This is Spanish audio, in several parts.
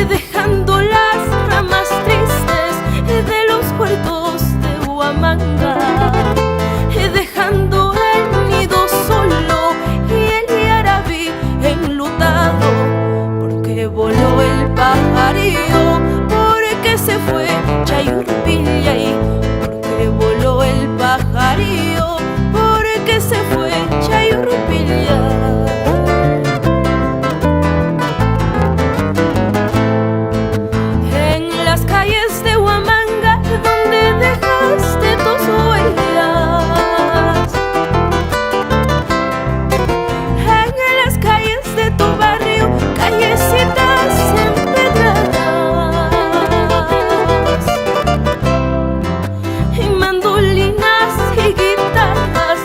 dejando las ramas tristes de los puertos de Huamanga, dejando el nido solo y el yarabí enlutado, porque voló el pajarillo, porque se fue Chayurpillay, porque voló el pajarillo, porque se fue Chayurpillay. En las calles de Huamanga, donde dejaste tus huellas, en las calles de tu barrio, callecitas empedradas, y mandolinas y guitarras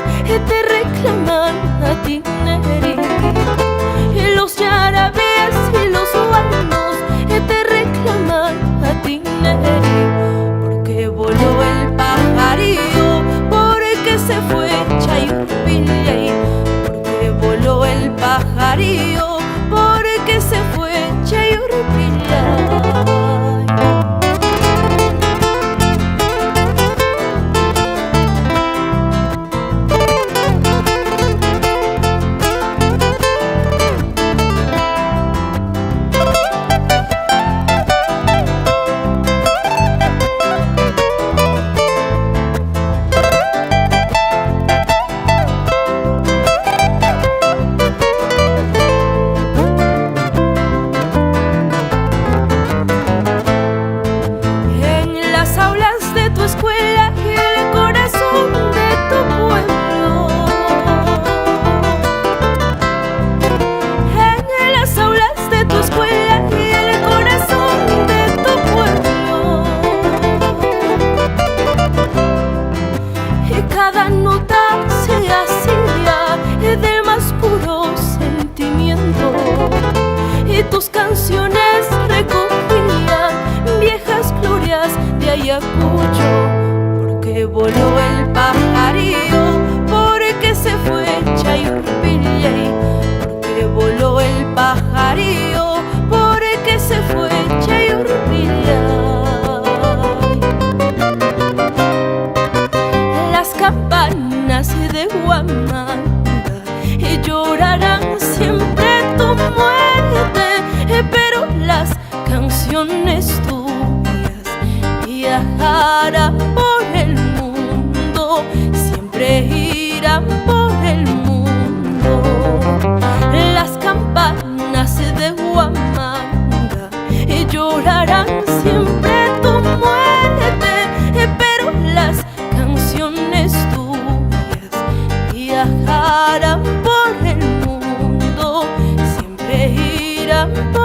te reclaman a ti, Neri, y los yarabíes y los guanos te reclaman a ti, Neri, porque voló el pajarillo, porque se fue Chayurpillay, porque voló el pajarillo, porque se fue Chayurpillay. Cada nota se hacía del más puro sentimiento, y tus canciones recogían viejas glorias de Ayacucho, porque voló el pajarillo, porque se fue Chayurpillay, porque voló el pajarillo, porque se fue Chayurpillay. Campanas de Huamanga llorarán siempre tu muerte, pero las canciones tuyas viajarán por el mundo, siempre irán por el mundo. Las campanas de Huamanga llorarán siempre tu muerte, pero las canciones tuyas viajarán por el mundo, siempre irán por